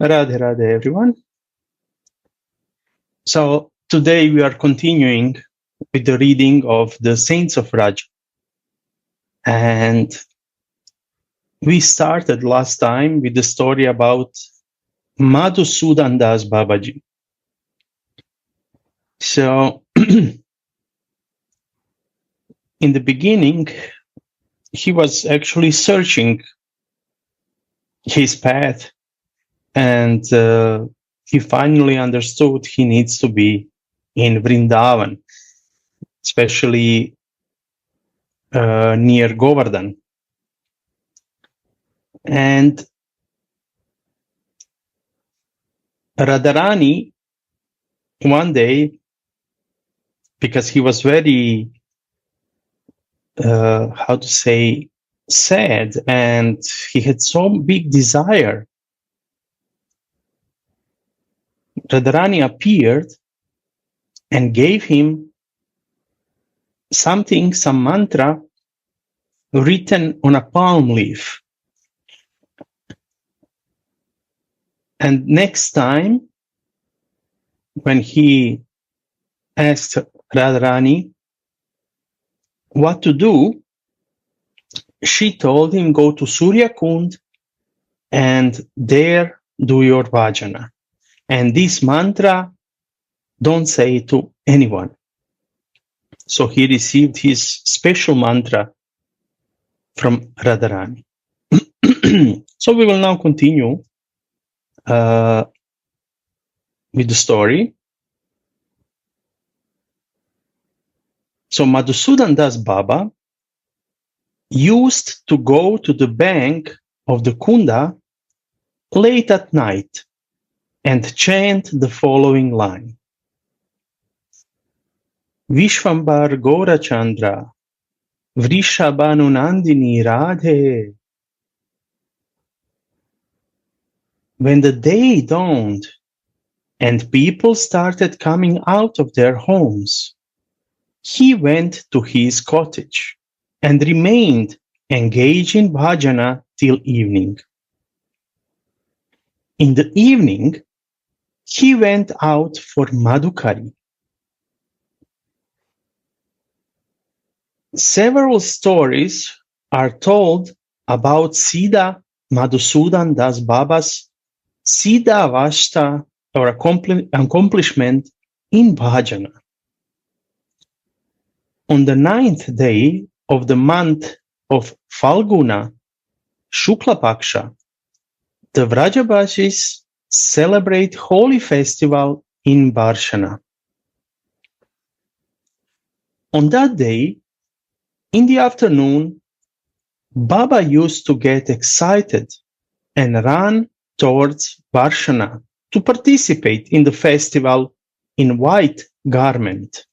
Radhe Radhe, everyone. So today we are continuing with the reading of the Saints of Vraja. And we started last time with the story about Madhusudana Das Babaji. So in the beginning, he was actually searching his path, and he finally understood he needs to be in Vrindavan, especially near Govardhan. And Radharani, one day, because he was very, sad, and he had so big desire, Radharani appeared and gave him some mantra written on a palm leaf. And next time, when he asked Radharani what to do, she told him, go to Surya Kund and there do your bhajana. And this mantra, don't say it to anyone. So he received his special mantra from Radharani. So we will now continue with the story. So Madhusudana Das Baba used to go to the bank of the Kunda late at night and chant the following line. Vishvambar Gaurachandra, Vrishabhanu Nandini Radhe. When the day dawned and people started coming out of their homes, he went to his cottage and remained engaged in bhajana till evening. In the evening, he went out for Madhukari. Several stories are told about Siddha Madhusudana Das Baba's Siddha Avashta, or accomplishment in bhajana. On the 9th day of the month of Falguna, Shukla Paksha, the Vrajavasis celebrate holy festival in Barshana. On that day, in the afternoon, Baba used to get excited and run towards Barshana to participate in the festival in white garment.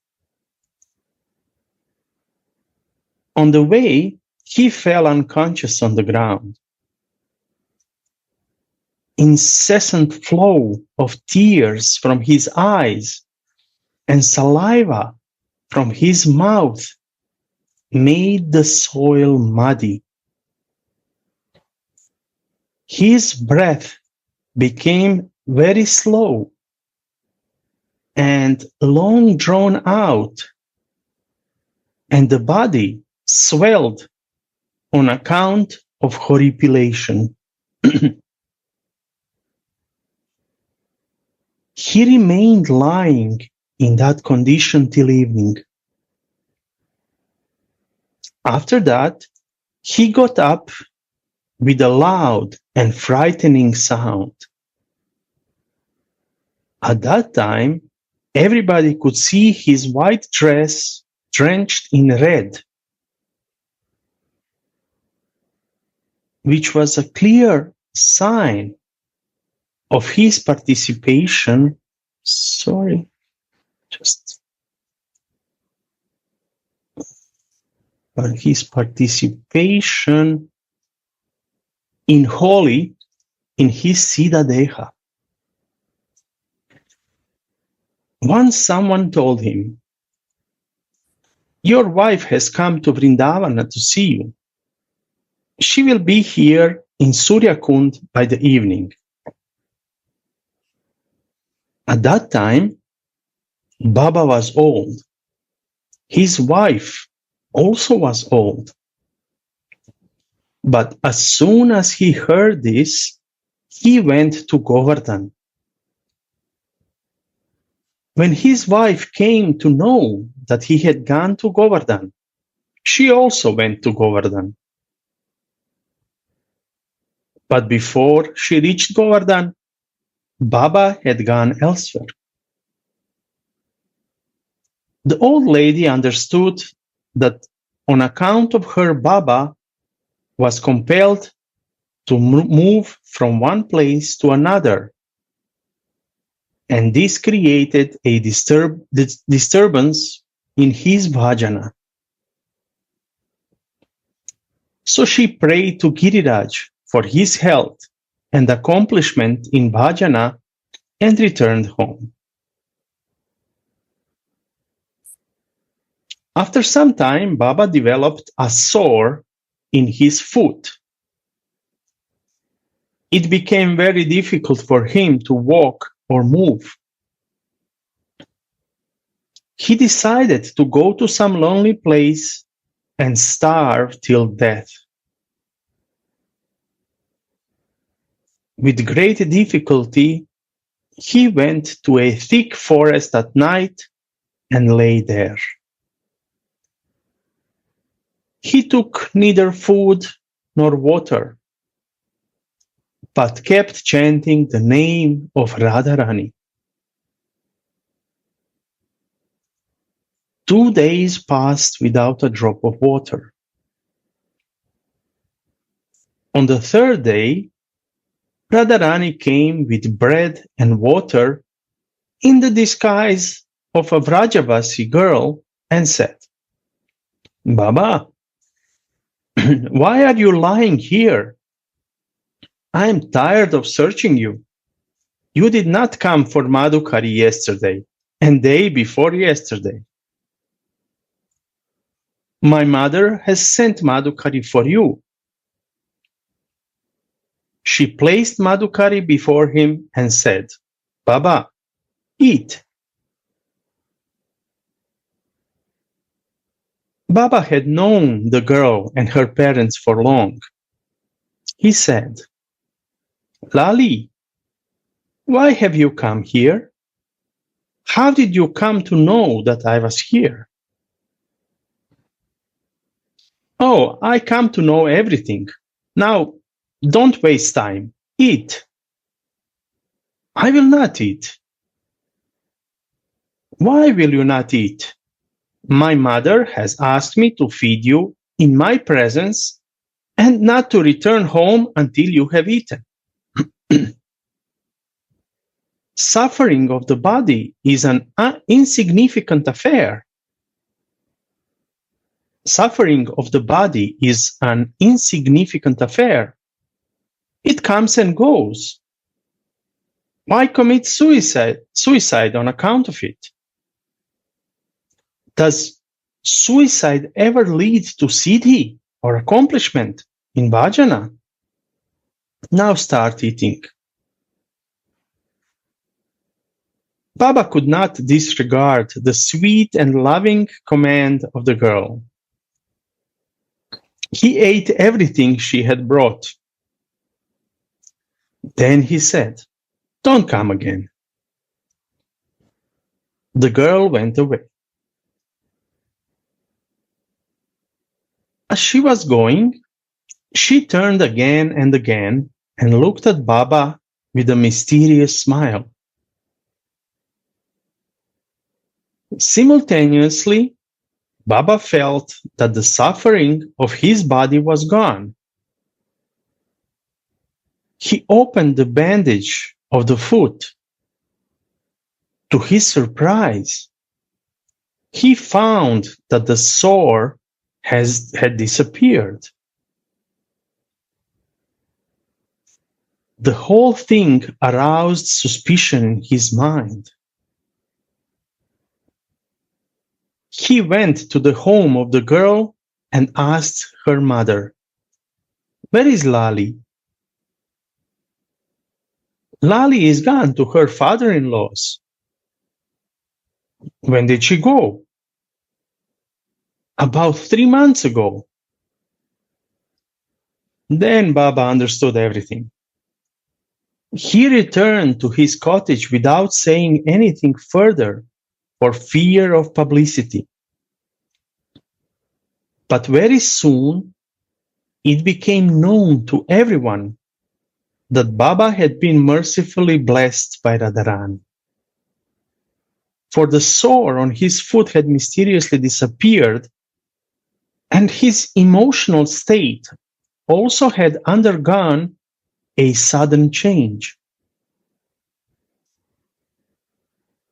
On the way, he fell unconscious on the ground. Incessant flow of tears from his eyes and saliva from his mouth made the soil muddy. His breath became very slow and long drawn out, and the body swelled on account of horripilation. He remained lying in that condition till evening. After that, he got up with a loud and frightening sound. At that time, everybody could see his white dress drenched in red, which was a clear sign of his participation. His participation in holy in his Siddha Deha. Once someone told him, your wife has come to Vrindavana to see you. She will be here in Surya Kund by the evening. At that time, Baba was old. His wife also was old. But as soon as he heard this, he went to Govardhan. When his wife came to know that he had gone to Govardhan, she also went to Govardhan. But before she reached Govardhan, Baba had gone elsewhere. The old lady understood that on account of her, Baba was compelled to move from one place to another, and this created a disturbance in his bhajana. So she prayed to Giriraj for his health and accomplishment in bhajana and returned home. After some time, Baba developed a sore in his foot. It became very difficult for him to walk or move. He decided to go to some lonely place and starve till death. With great difficulty, he went to a thick forest at night and lay there. He took neither food nor water, but kept chanting the name of Radharani. 2 days passed without a drop of water. On the third day, Radharani came with bread and water in the disguise of a Vrajavasi girl and said, "Baba, why are you lying here? I am tired of searching you. You did not come for Madhukari yesterday and day before yesterday. My mother has sent Madhukari for you." She placed Madhukari before him and said, "Baba, eat." Baba had known the girl and her parents for long. He said, "Lali, why have you come here? How did you come to know that I was here?" "Oh, I come to know everything. Now, don't waste time. Eat." "I will not eat." "Why will you not eat? My mother has asked me to feed you in my presence and not to return home until you have eaten." Suffering of the body is an insignificant affair. Suffering of the body is an insignificant affair. It comes and goes. Why commit suicide on account of it? Does suicide ever lead to siddhi or accomplishment in bhajana? Now start eating. Baba could not disregard the sweet and loving command of the girl. He ate everything she had brought. Then he said, "Don't come again." The girl went away. As she was going, she turned again and again and looked at Baba with a mysterious smile. Simultaneously, Baba felt that the suffering of his body was gone. He opened the bandage of the foot. To his surprise, he found that the sore had disappeared. The whole thing aroused suspicion in his mind. He went to the home of the girl and asked her mother, "Where is Lali?" "Lali is gone to her father-in-law's. When did she go? About 3 months ago. Then Baba understood everything. He returned to his cottage without saying anything further for fear of publicity. But very soon, it became known to everyone that Baba had been mercifully blessed by Radharani. For the sore on his foot had mysteriously disappeared, and his emotional state also had undergone a sudden change.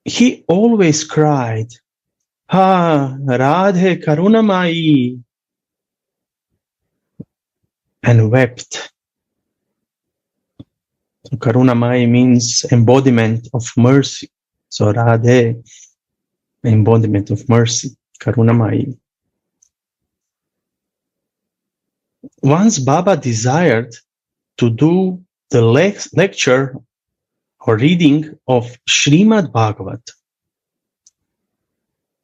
He always cried, "Ha, Radhe Karunamai," and wept. Karunamai means embodiment of mercy. So Radhe, embodiment of mercy, Karunamai. Once Baba desired to do the lecture or reading of Srimad Bhagavat.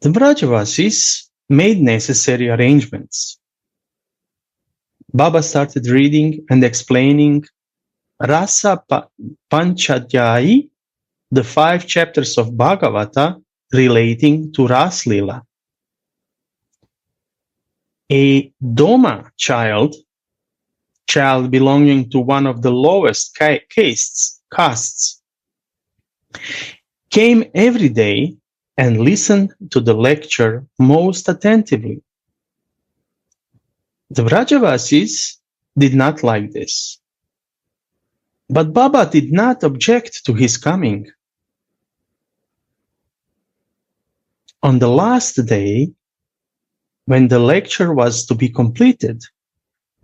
The Vrajavasis made necessary arrangements. Baba started reading and explaining Rasa Panchadhyayi, the 5 chapters of Bhagavata relating to Ras Lila. A Doma child belonging to one of the lowest castes, came every day and listened to the lecture most attentively. The Vrajavasis did not like this. But Baba did not object to his coming. On the last day, when the lecture was to be completed,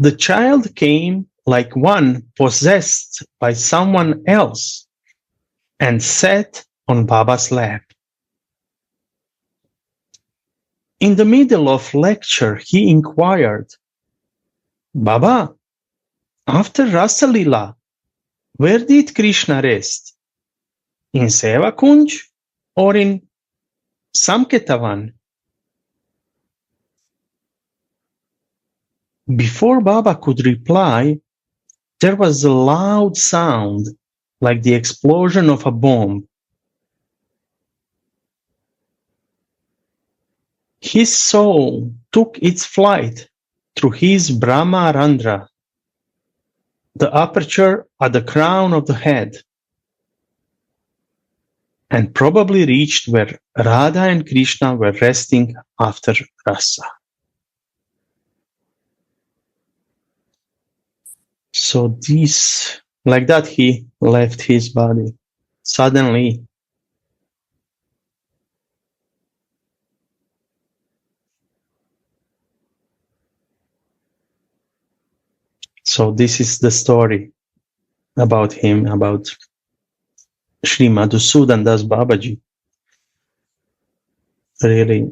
the child came like one possessed by someone else and sat on Baba's lap. In the middle of lecture, he inquired, "Baba, after Rasa Lila, where did Krishna rest? In Seva Kunj or in Samketavan?" Before Baba could reply, there was a loud sound like the explosion of a bomb. His soul took its flight through his Brahma Randra, the aperture at the crown of the head, and probably reached where Radha and Krishna were resting after rasa. So this, like that, he left his body suddenly. So this is the story about him, about Sri Madhusudana Das Babaji. Really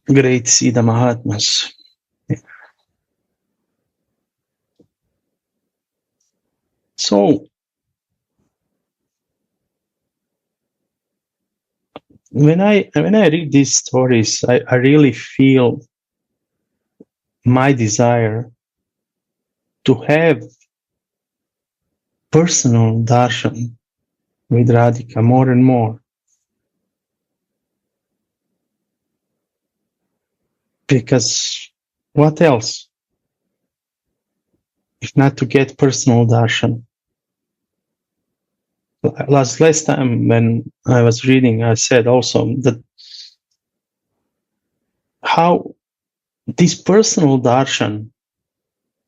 great Siddha Mahatmas. So when I read these stories, I really feel my desire to have personal darshan with Radhika more and more. Because what else if not to get personal darshan? Last time when I was reading, I said also that how this personal darshan,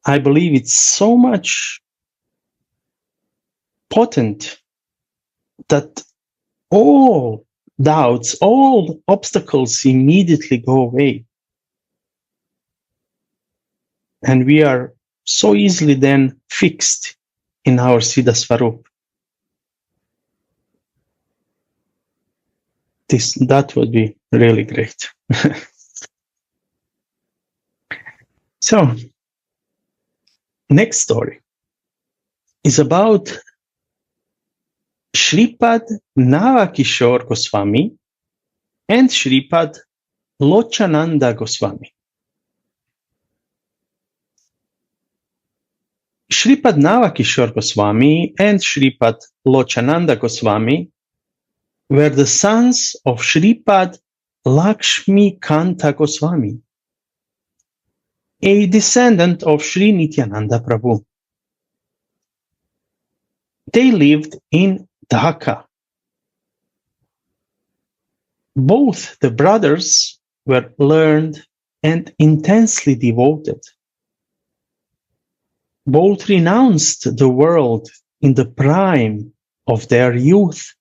I believe it's so much potent that all doubts, all obstacles immediately go away. And we are so easily then fixed in our Siddha Swarup. That would be really great. So, next story is about Shripad Navakishore Goswami and Shripad Lochananda Goswami. Shripad Navakishore Goswami and Shripad Lochananda Goswami were the sons of Shripad Lakshmi Kanta Goswami, a descendant of Sri Nityananda Prabhu. They lived in Dhaka. Both the brothers were learned and intensely devoted. Both renounced the world in the prime of their youth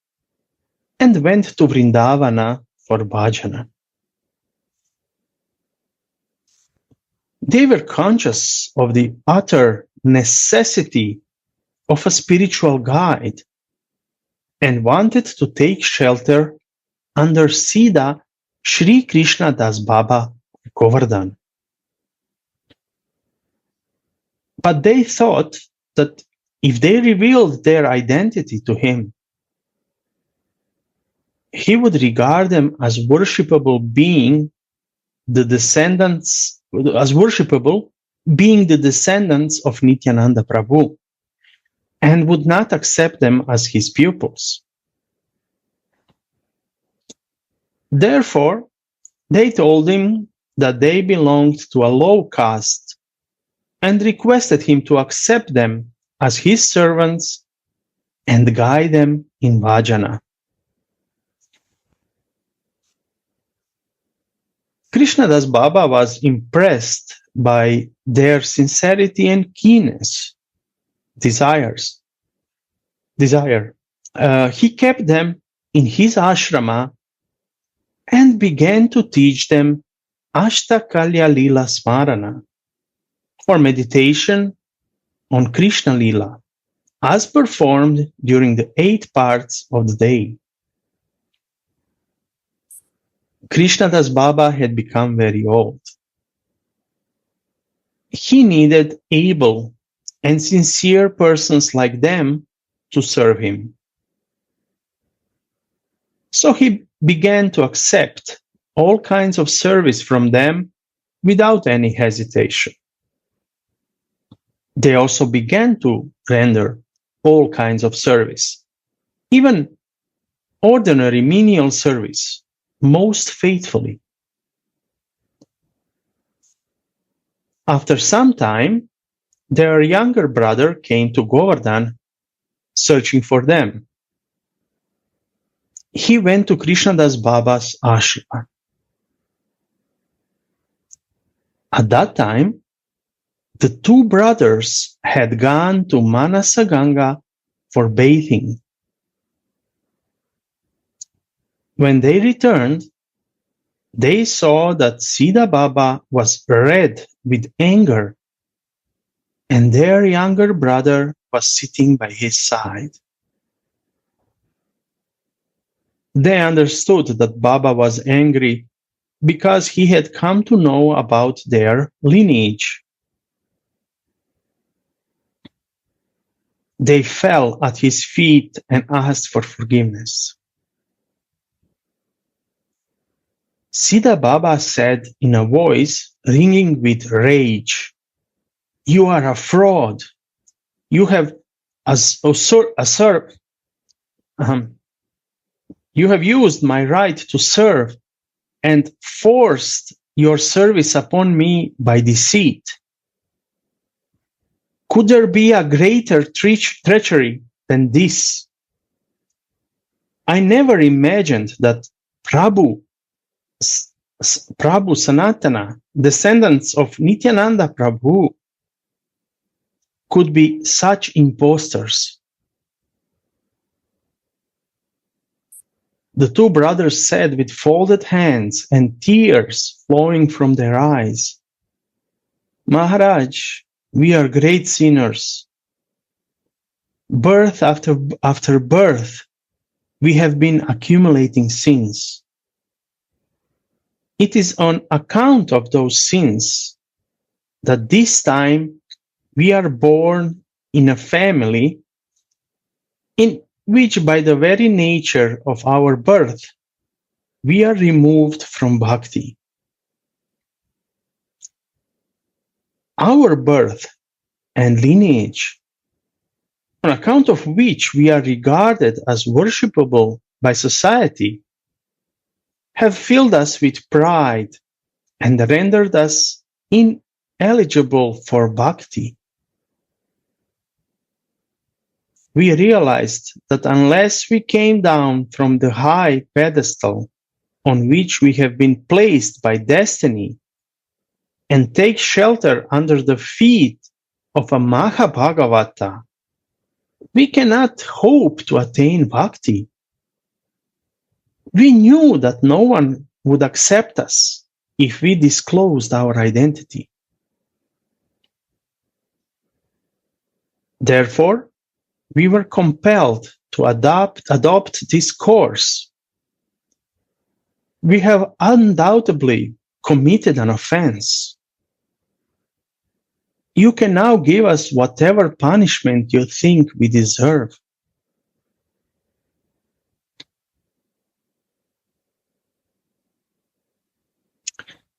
and went to Vrindavana for bhajana. They were conscious of the utter necessity of a spiritual guide and wanted to take shelter under Siddha Sri Krishna Das Baba Govardhan. But they thought that if they revealed their identity to him, he would regard them as worshipable being the descendants of Nityananda Prabhu, and would not accept them as his pupils. Therefore, they told him that they belonged to a low caste and requested him to accept them as his servants and guide them in bhajana. Krishnadas Baba was impressed by their sincerity and keenness, desire. He kept them in his ashrama and began to teach them Ashtakalya Lila Smarana, or meditation on Krishna Lila, as performed during the 8 parts of the day. Krishnadas Baba had become very old. He needed able and sincere persons like them to serve him. So he began to accept all kinds of service from them without any hesitation. They also began to render all kinds of service, even ordinary menial service, most faithfully. After some time, their younger brother came to Govardhan searching for them. He went to Krishnadas Baba's ashrama. At that time, the 2 brothers had gone to Manasa Ganga for bathing. When they returned, they saw that Siddha Baba was red with anger, and their younger brother was sitting by his side. They understood that Baba was angry because he had come to know about their lineage. They fell at his feet and asked for forgiveness. Siddha Baba said in a voice ringing with rage, "You are a fraud. You have you have used my right to serve and forced your service upon me by deceit. Could there be a greater treachery than this? I never imagined that Prabhu Sanatana, descendants of Nityananda Prabhu, could be such impostors." The 2 brothers said with folded hands and tears flowing from their eyes, "Maharaj, we are great sinners. Birth after birth, we have been accumulating sins. It is on account of those sins that this time we are born in a family in which by the very nature of our birth, we are removed from bhakti. Our birth and lineage, on account of which we are regarded as worshipable by society, have filled us with pride and rendered us ineligible for bhakti. We realized that unless we came down from the high pedestal on which we have been placed by destiny and take shelter under the feet of a Mahabhagavata, we cannot hope to attain bhakti. We knew that no one would accept us if we disclosed our identity. Therefore, we were compelled to adopt this course. We have undoubtedly committed an offense. You can now give us whatever punishment you think we deserve.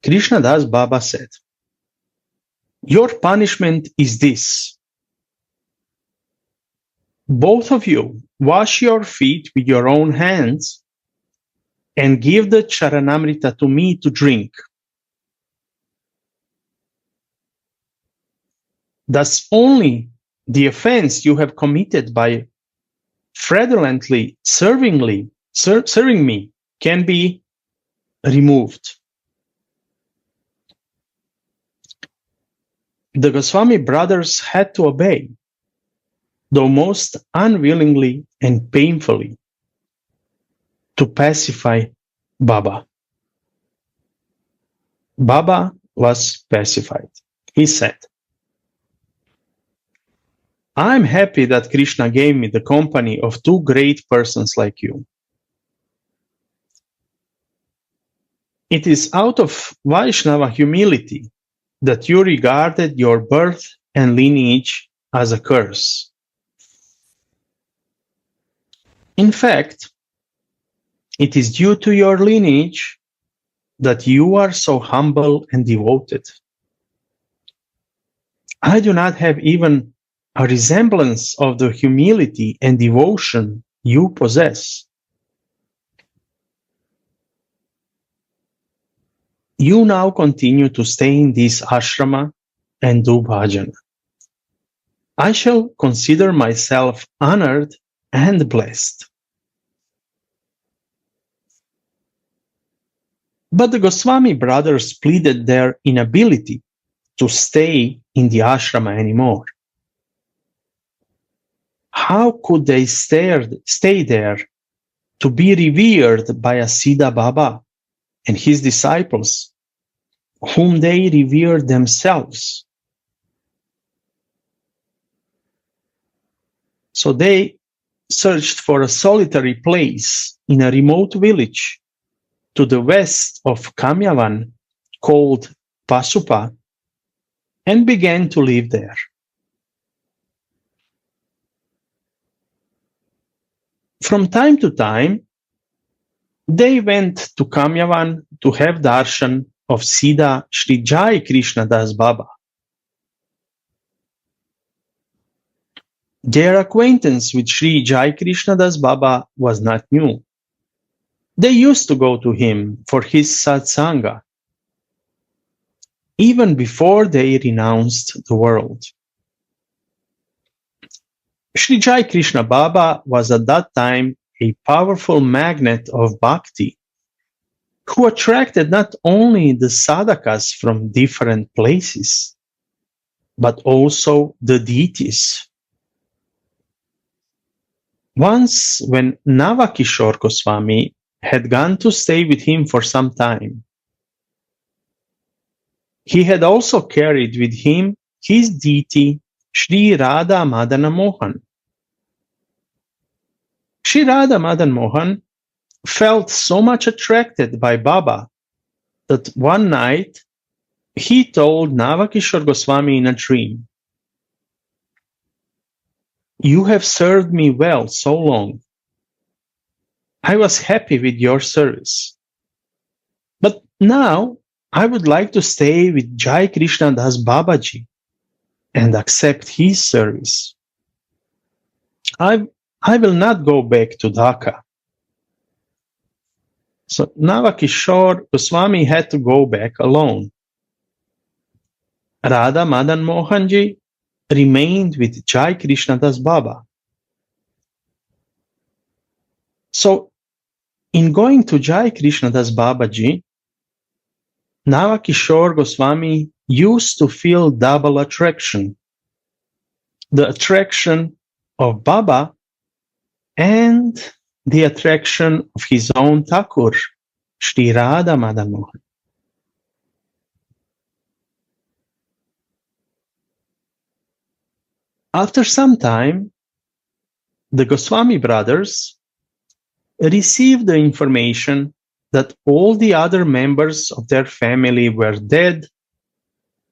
Krishnadas Baba said, "Your punishment is this. Both of you wash your feet with your own hands and give the charanamrita to me to drink. Thus only the offense you have committed by fraudulently serving me can be removed." The Goswami brothers had to obey, though most unwillingly and painfully, to pacify Baba. Baba was pacified. He said, "I'm happy that Krishna gave me the company of two great persons like you. It is out of Vaishnava humility that you regarded your birth and lineage as a curse. In fact, it is due to your lineage that you are so humble and devoted. I do not have even a resemblance of the humility and devotion you possess. You now continue to stay in this ashrama and do bhajana. I shall consider myself honored and blessed." But the Goswami brothers pleaded their inability to stay in the ashrama anymore. How could they stay there to be revered by a Siddha Baba and his disciples, whom they revered themselves? So they searched for a solitary place in a remote village to the west of Kamyavan called Pasupa and began to live there. From time to time, they went to Kamyavan to have darshan of Siddha Shri Jai Krishna Das Baba. Their acquaintance with Shri Jai Krishna Das Baba was not new. They used to go to him for his satsanga, even before they renounced the world. Shri Jai Krishna Baba was at that time a powerful magnet of bhakti, who attracted not only the sadhakas from different places, but also the deities. Once, when Navakishore Goswami had gone to stay with him for some time, he had also carried with him his deity, Sri Radha Madana Mohan. Sri Radha Madan Mohan felt so much attracted by Baba that one night he told Navakishore Goswami in a dream, You have served me well so long. I was happy with your service. But now I would like to stay with Jai Krishna Das Babaji and accept his service. I will not go back to Dhaka. So Navakishore Goswami had to go back alone. Radha Madan Mohanji remained with Jai Krishna Das Baba. So in going to Jai Krishna Das Babaji, Navakishore Goswami used to feel double attraction. The attraction of Baba and the attraction of his own Thakur, Shri Radha Madan Mohan. After some time, the Goswami brothers received the information that all the other members of their family were dead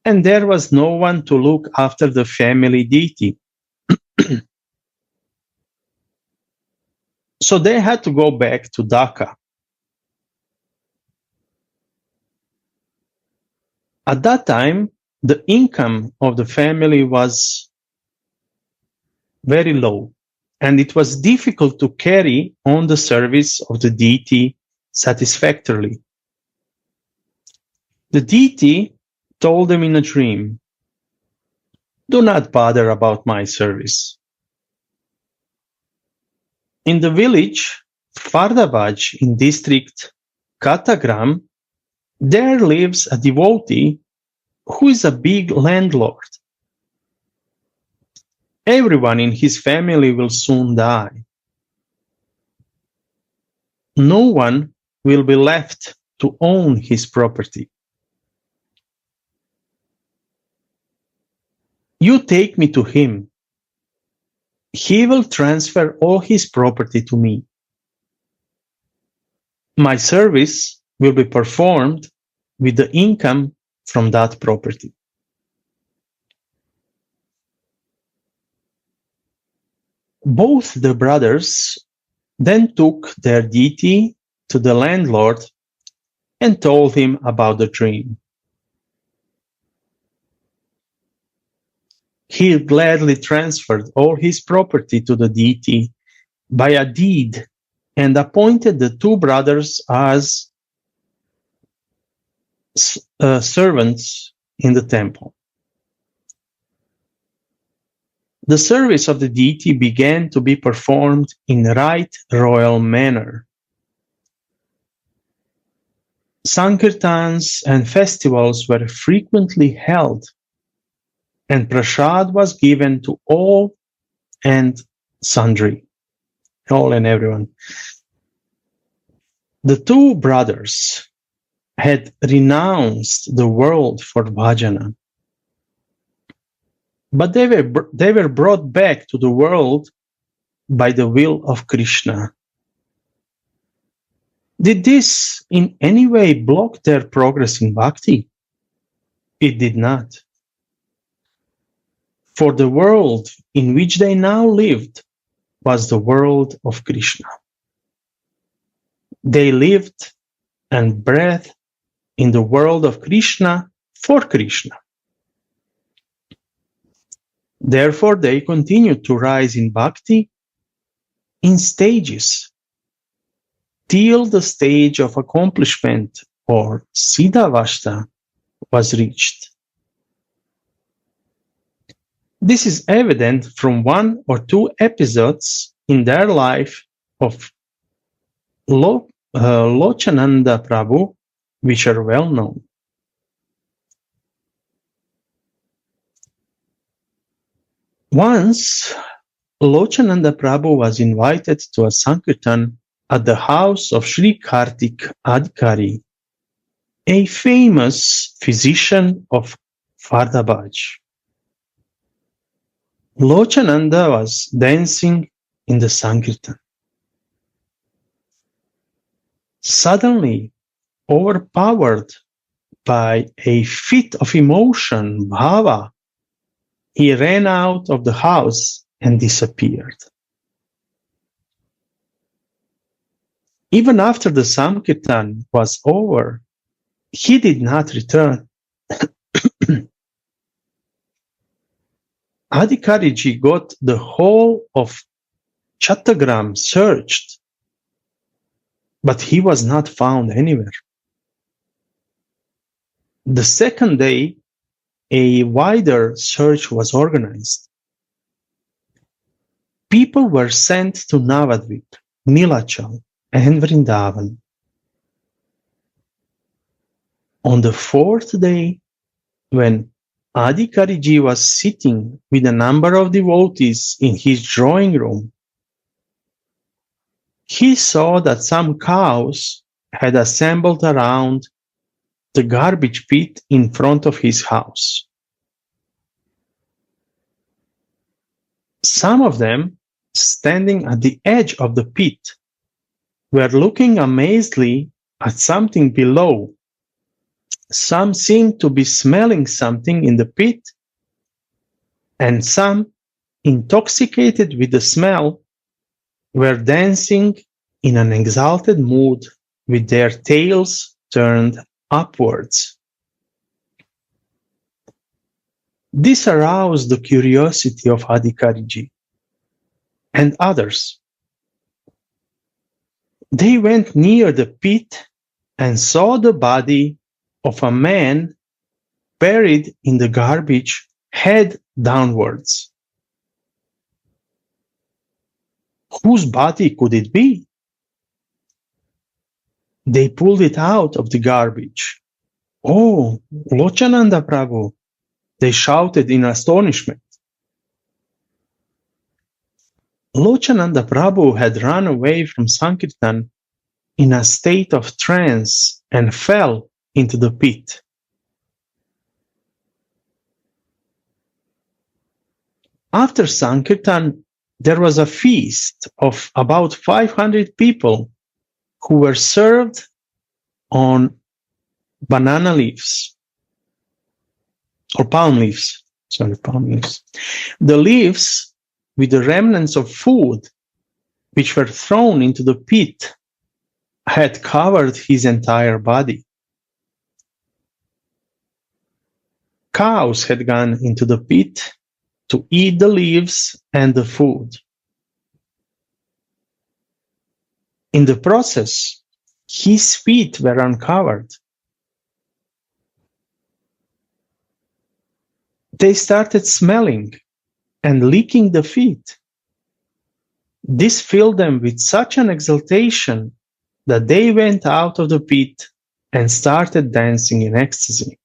and there was no one to look after the family deity. So they had to go back to Dhaka. At that time, the income of the family was very low, and it was difficult to carry on the service of the deity satisfactorily. The deity told them in a dream, "Do not bother about my service. In the village Fardavaj in district Katagram, there lives a devotee who is a big landlord. Everyone in his family will soon die. No one will be left to own his property. You take me to him. He will transfer all his property to me. My service will be performed with the income from that property." Both the brothers then took their deity to the landlord and told him about the dream. He gladly transferred all his property to the deity by a deed and appointed the two brothers as servants in the temple. The service of the deity began to be performed in right royal manner. Sankirtans and festivals were frequently held, and prasad was given to all and sundry, all and everyone. The two brothers had renounced the world for bhajana, but they were brought back to the world by the will of Krishna. Did this in any way block their progress in bhakti? It did not. For the world in which they now lived was the world of Krishna. They lived and breathed in the world of Krishna for Krishna. Therefore, they continued to rise in bhakti in stages till the stage of accomplishment, or siddhavashta, was reached. This is evident from one or two episodes in their life of Lochananda Prabhu, which are well known. Once, Lochananda Prabhu was invited to a Sankirtan at the house of Sri Kartik Adhikari, a famous physician of Fardabaj. Lochananda was dancing in the Sankirtan. Suddenly, overpowered by a fit of emotion, bhava, he ran out of the house and disappeared. Even after the Sankirtan was over, he did not return. Adikariji got the whole of Chattagram searched, but he was not found anywhere. The second day, a wider search was organized. People were sent to Navadvip, Nilachal, and Vrindavan. On the fourth day, when Adikariji was sitting with a number of devotees in his drawing room, he saw that some cows had assembled around the garbage pit in front of his house. Some of them, standing at the edge of the pit, were looking amazedly at something below. Some seemed to be smelling something in the pit, and some, intoxicated with the smell, were dancing in an exalted mood with their tails turned upwards. This aroused the curiosity of Adikariji and others. They went near the pit and saw the body of a man buried in the garbage, head downwards. Whose body could it be? They pulled it out of the garbage. "Oh, Lochananda Prabhu!" they shouted in astonishment. Lochananda Prabhu had run away from Sankirtan in a state of trance and fell into the pit. After Sankirtan, there was a feast of about 500 people who were served on banana leaves, or palm leaves. Palm leaves. The leaves with the remnants of food which were thrown into the pit had covered his entire body. Cows had gone into the pit to eat the leaves and the food. In the process, his feet were uncovered. They started smelling and licking the feet. This filled them with such an exultation that they went out of the pit and started dancing in ecstasy.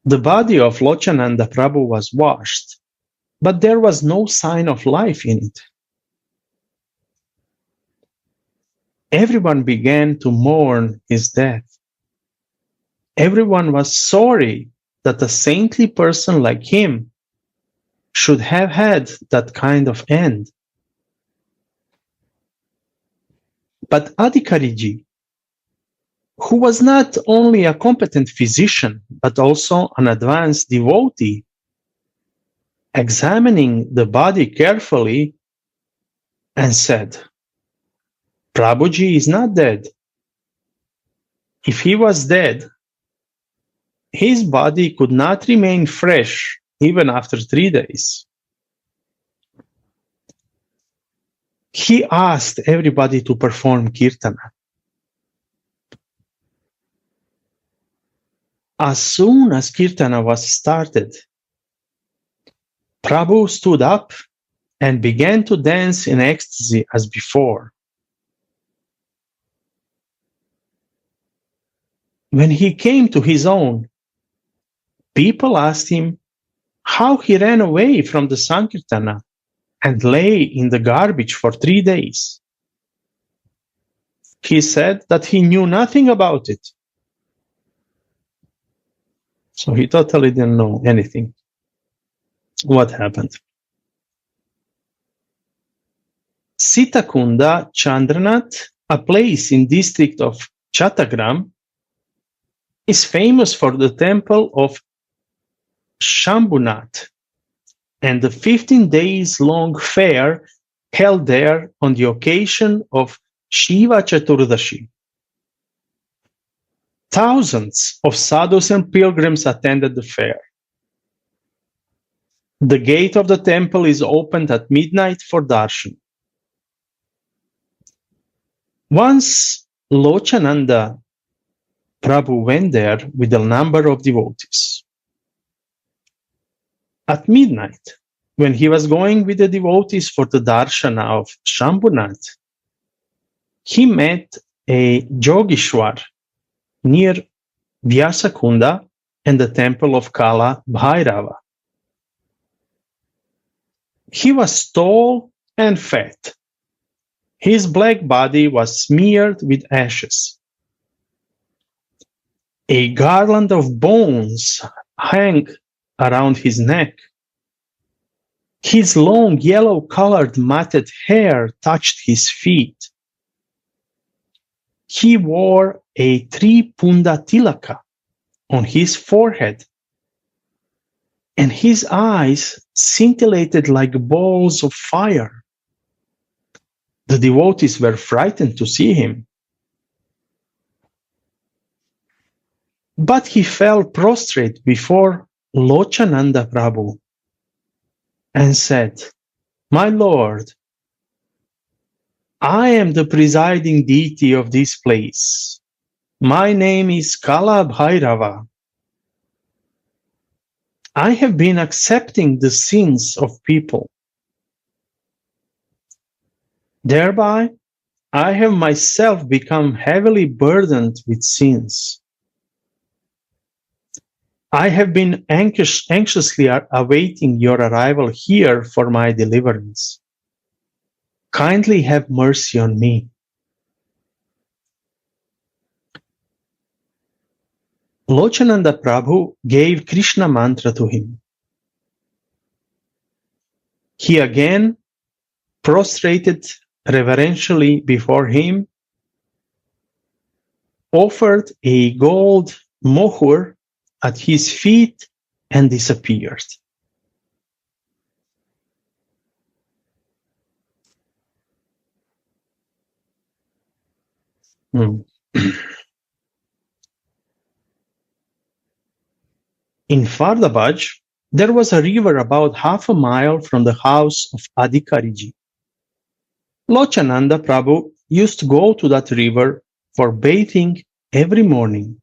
The body of Lochananda Prabhu was washed, but there was no sign of life in it. Everyone began to mourn his death. Everyone was sorry that a saintly person like him should have had that kind of end. But Adikariji, who was not only a competent physician, but also an advanced devotee, examining the body carefully and said, "Prabhuji is not dead. If he was dead, his body could not remain fresh even after 3 days." He asked everybody to perform kirtana. As soon as kirtana was started, Prabhu stood up and began to dance in ecstasy as before. When he came to his own, people asked him how he ran away from the Sankirtana and lay in the garbage for 3 days. He said that he knew nothing about it. So he totally didn't know anything. What happened? Sitakunda Chandranath, a place in district of Chattagram, is famous for the temple of Shambhunath and the 15 days long fair held there on the occasion of Shiva Chaturdashi. Thousands of sadhus and pilgrims attended the fair. The gate of the temple is opened at midnight for darshan. Once Lochananda Prabhu went there with a number of devotees. At midnight, when he was going with the devotees for the darshana of Shambhunath, he met a Yogeshwar near Vyasakunda and the temple of Kala Bhairava. He was tall and fat. His black body was smeared with ashes. A garland of bones hung around his neck. His long yellow-colored matted hair touched his feet. He wore a Tripunda tilaka on his forehead, and his eyes scintillated like balls of fire. The devotees were frightened to see him. But he fell prostrate before Lochananda Prabhu and said, "My Lord, I am the presiding deity of this place. My name is Kala Bhairava. I have been accepting the sins of people. Thereby, I have myself become heavily burdened with sins. I have been anxiously awaiting your arrival here for my deliverance. Kindly have mercy on me." Lochananda Prabhu gave Krishna mantra to him. He again prostrated reverentially before him, offered a gold mohur at his feet, and disappeared. In Fardabaj, there was a river about half a mile from the house of Adhikariji. Lochananda Prabhu used to go to that river for bathing every morning.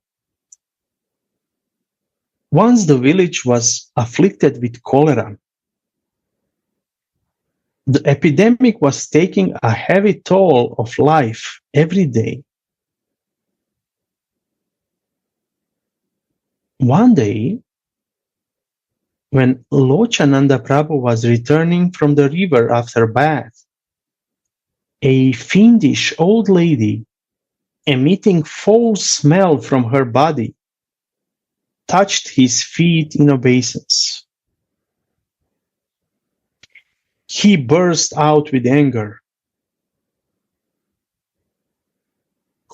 Once the village was afflicted with cholera. The epidemic was taking a heavy toll of life every day. One day, when Lochananda Prabhu was returning from the river after bath, a fiendish old lady, emitting foul smell from her body, touched his feet in obeisance. He burst out with anger.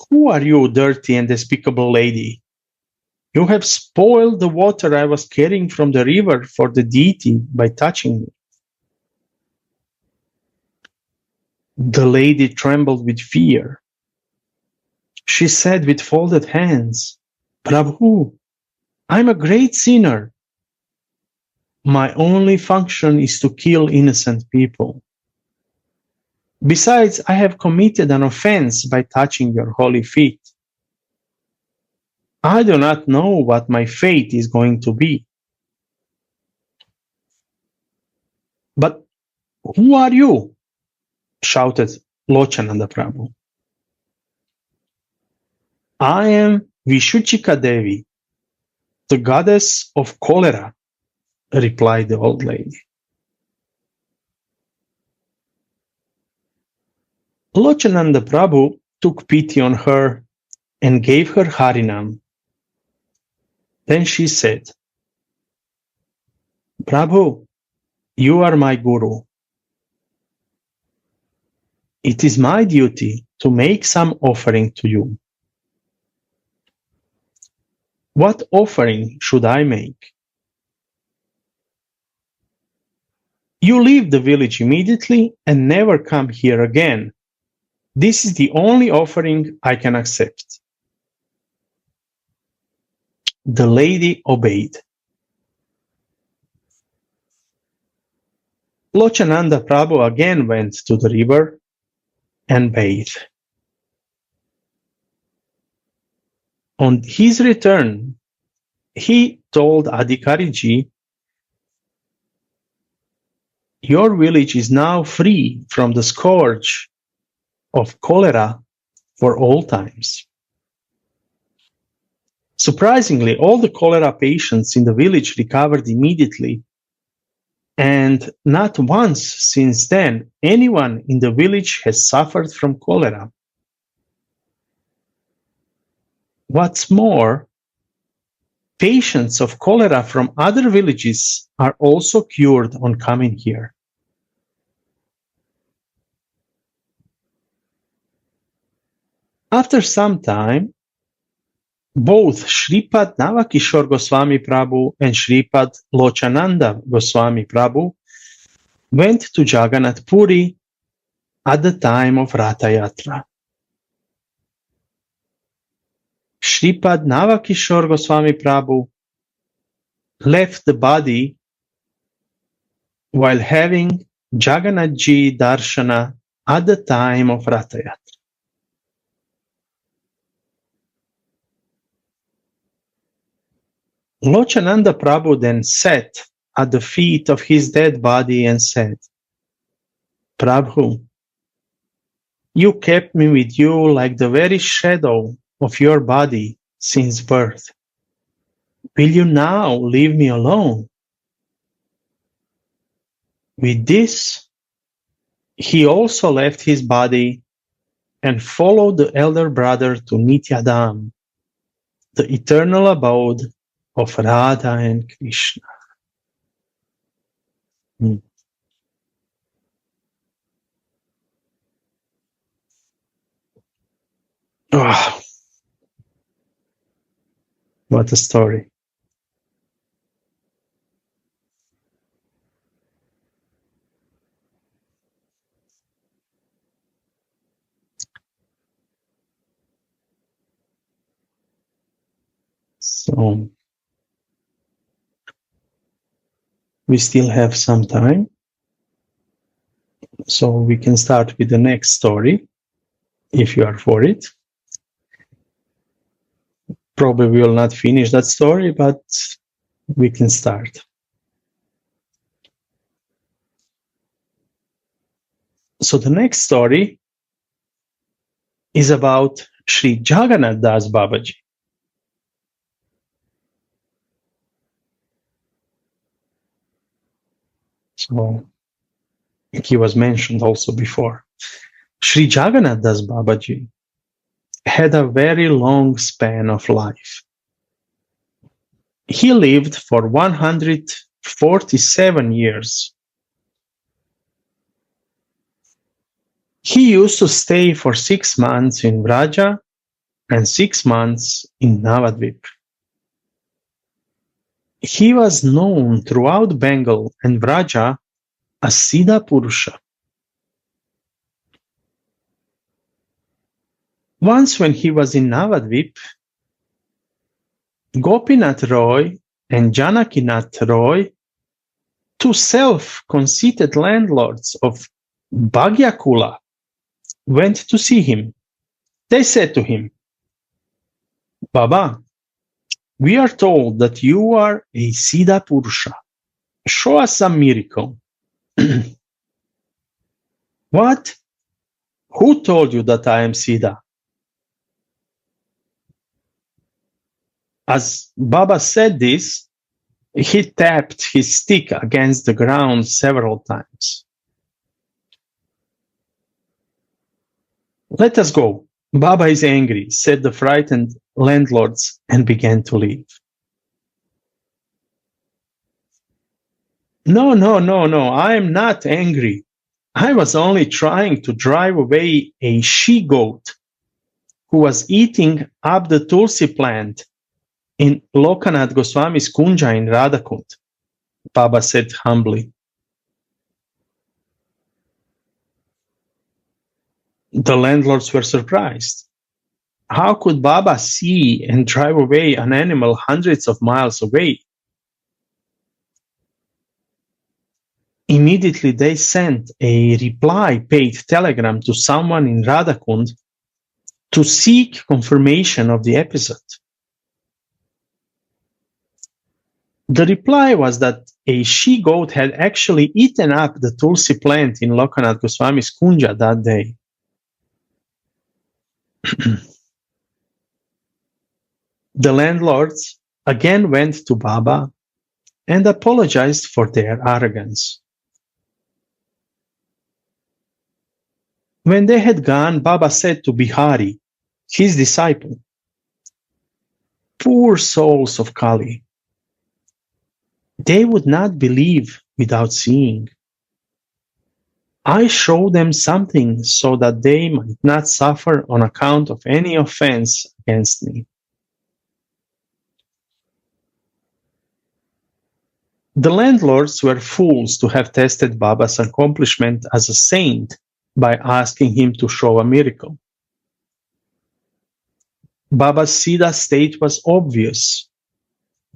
"Who are you, dirty and despicable lady? You have spoiled the water I was carrying from the river for the deity by touching me." The lady trembled with fear. She said with folded hands, "Prabhu, I'm a great sinner. My only function is to kill innocent people. Besides, I have committed an offense by touching your holy feet. I do not know what my fate is going to be." "But who are you?" shouted Lochananda Prabhu. "I am Vishuchika Devi, the goddess of cholera," replied the old lady. Lochananda Prabhu took pity on her and gave her Harinam. Then she said, "Prabhu, you are my guru. It is my duty to make some offering to you." "What offering should I make?" You leave the village immediately and never come here again. This is the only offering I can accept." The lady obeyed. Lochananda Prabhu again went to the river and bathed. On his return, he told Adhikariji, "Your village is now free from the scourge of cholera for all times." Surprisingly, all the cholera patients in the village recovered immediately, and not once since then anyone in the village has suffered from cholera. What's more, patients of cholera from other villages are also cured on coming here. After some time, both Shripad Navakishore Goswami Prabhu and Shripad Lochananda Goswami Prabhu went to Jagannath Puri at the time of Ratha Yatra. Shripad Navakishore Goswami Prabhu left the body while having Jagannath Ji Darshana at the time of Ratha Yatra. Lochananda Prabhu then sat at the feet of his dead body and said, "Prabhu, you kept me with you like the very shadow of your body since birth. Will you now leave me alone?" With this, he also left his body and followed the elder brother to Nityadam, the eternal abode of Radha and Krishna. Oh, what a story. So, we still have some time, so we can start with the next story, if you are for it. Probably we will not finish that story, but we can start. So the next story is about Sri Jagannath Das Babaji. So he was mentioned also before. Sri Jagannath Das Babaji had a very long span of life. He lived for 147 years. He used to stay for 6 months in Vraja and 6 months in Navadvip. He was known throughout Bengal and Vraja as Siddha Purusha. Once when he was in Navadvip, Gopinath Roy and Janakinath Roy, two self-conceited landlords of Bhagyakula, went to see him. They said to him, "Baba, we are told that you are a Siddha Purusha. Show us some miracle." "What? Who told you that I am Siddha?" As Baba said this, he tapped his stick against the ground several times. "Let us go. Baba is angry," said the frightened landlords, and began to leave. No, I am not angry. I was only trying to drive away a she-goat who was eating up the tulsi plant in Lokanath Goswami's Kunja in Radhakund," Baba said humbly. The landlords were surprised. How could Baba see and drive away an animal hundreds of miles away? Immediately they sent a reply-paid telegram to someone in Radhakund to seek confirmation of the episode. The reply was that a she-goat had actually eaten up the tulsi plant in Lokanath Goswami's kunja that day. The landlords again went to Baba and apologized for their arrogance. When they had gone, Baba said to Bihari, his disciple, "Poor souls of Kali, they would not believe without seeing. I show them something so that they might not suffer on account of any offense against me." The landlords were fools to have tested Baba's accomplishment as a saint by asking him to show a miracle. Baba's Siddha state was obvious.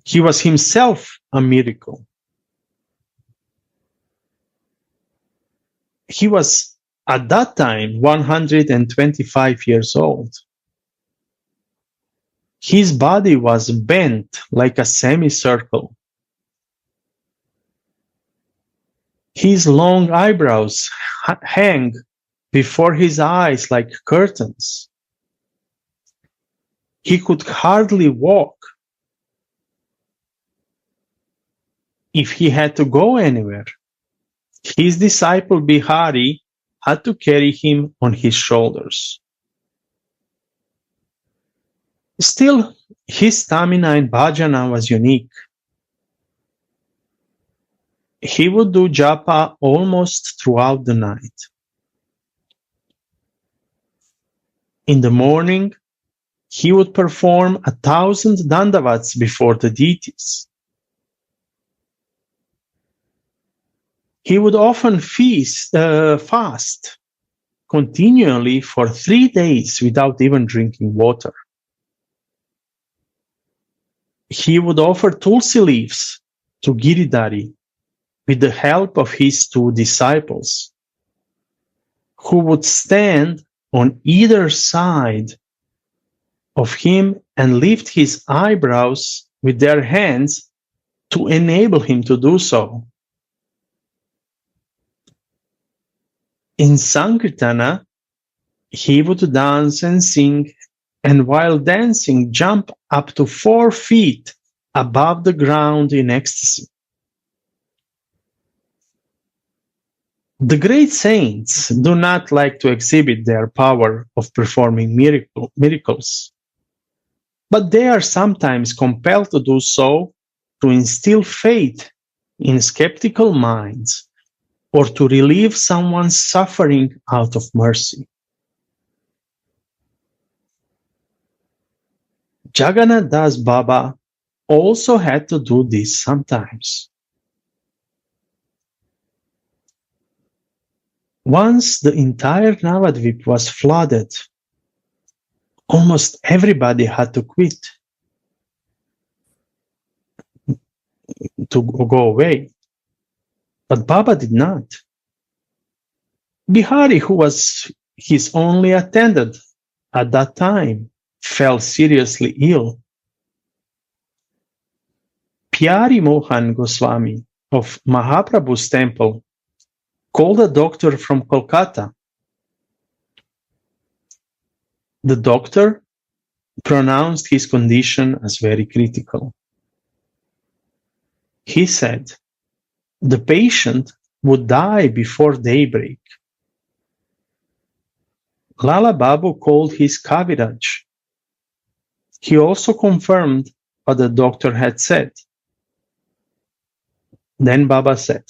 He was himself a miracle. He was, at that time, 125 years old. His body was bent like a semicircle. His long eyebrows hang before his eyes like curtains. He could hardly walk. If he had to go anywhere, his disciple Bihari had to carry him on his shoulders. Still, his stamina in bhajana was unique. He would do japa almost throughout the night. In the morning, he would perform 1,000 dandavats before the deities. He would often fast continually for 3 days without even drinking water. He would offer tulsi leaves to Giridhari with the help of his 2 disciples, who would stand on either side of him and lift his eyebrows with their hands to enable him to do so. In Sankirtana, he would dance and sing, and while dancing, jump up to 4 feet above the ground in ecstasy. The great saints do not like to exhibit their power of performing miracles, but they are sometimes compelled to do so to instill faith in skeptical minds or to relieve someone's suffering out of mercy. Jagannath Das Baba also had to do this sometimes. Once the entire Navadvip was flooded, almost everybody had to quit, to go away. But Baba did not. Bihari, who was his only attendant at that time, fell seriously ill. Pyari Mohan Goswami of Mahaprabhu's temple called a doctor from Kolkata. The doctor pronounced his condition as very critical. He said the patient would die before daybreak. Lala Babu called his Kaviraj. He also confirmed what the doctor had said. Then Baba said,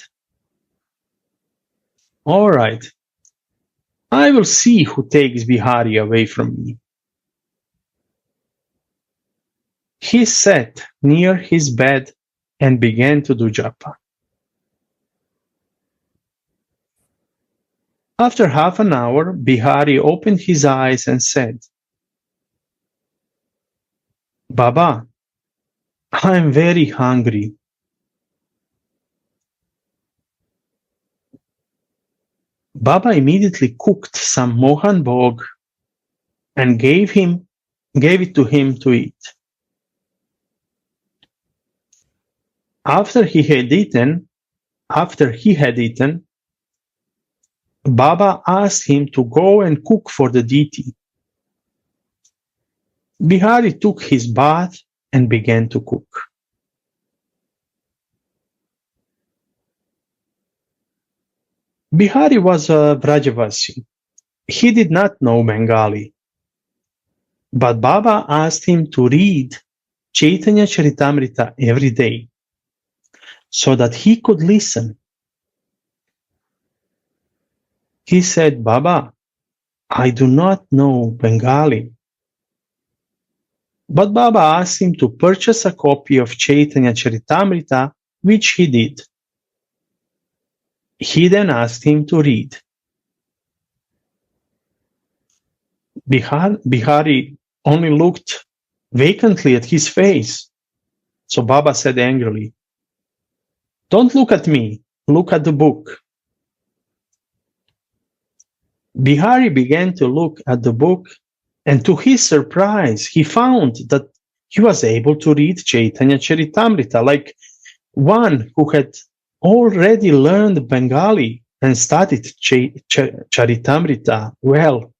"All right, I will see who takes Bihari away from me." He sat near his bed and began to do japa. After half an hour, Bihari opened his eyes and said, "Baba, I am very hungry." Baba immediately cooked some mohan bhog and gave it to him to eat. After he had eaten, Baba asked him to go and cook for the deity. Bihari took his bath and began to cook. Bihari was a Vrajavasi. He did not know Bengali, but Baba asked him to read Chaitanya Charitamrita every day so that he could listen. He said, "Baba, I do not know Bengali." But Baba asked him to purchase a copy of Chaitanya Charitamrita, which he did. He then asked him to read. Bihari only looked vacantly at his face. So Baba said angrily, "Don't look at me, look at the book." Bihari began to look at the book, and to his surprise, he found that he was able to read Chaitanya Charitamrita like one who had already learned Bengali and studied Charitamrita well.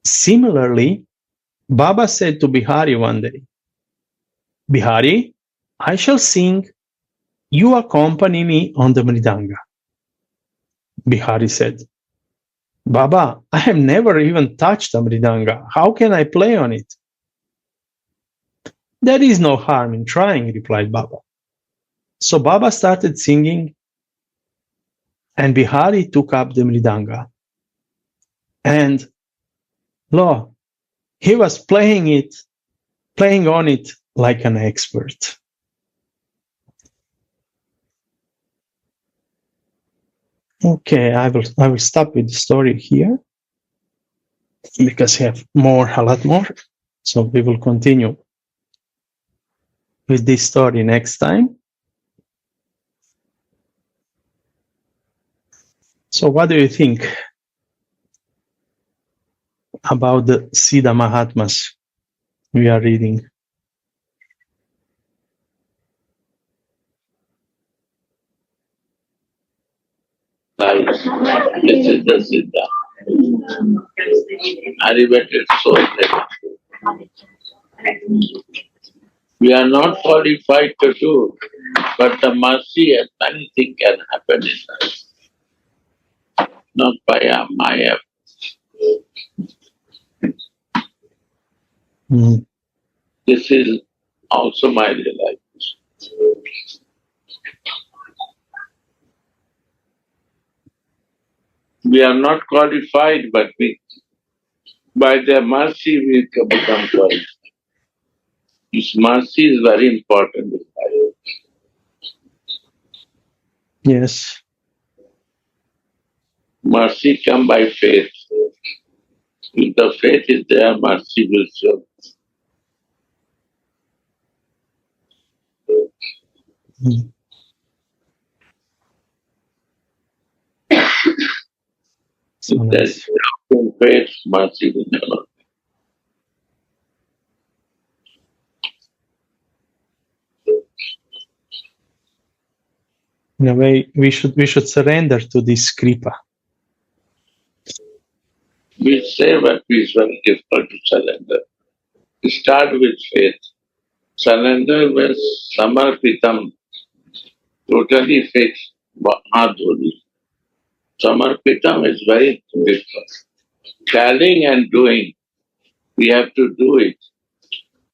Similarly, Baba said to Bihari one day, "Bihari, I shall sing. You accompany me on the mridanga." Bihari said, "Baba, I have never even touched a mridanga. How can I play on it?" "There is no harm in trying," replied Baba. So Baba started singing, and Bihari took up the mridanga. And lo, he was playing on it like an expert. Okay, I will stop with the story here because we have a lot more. So we will continue with this story next time. So what do you think about the Siddha Mahatmas we are reading? Nice. This is the Siddha. Elevated soul. We are not qualified to do, but the mercy and anything can happen in us. Not by my effort. This is also my realization. We are not qualified, but by their mercy we can become qualified. This mercy is very important in life. Yes. Mercy comes by faith. If the faith is there, mercy will show. If there's no faith, mercy will never. In a way, we should surrender to this kripa. We say, but it's very difficult to surrender. Start with faith. Surrender means samarpitam, totally fixed, adhuri. Samarpitam is very difficult. Telling and doing, we have to do it.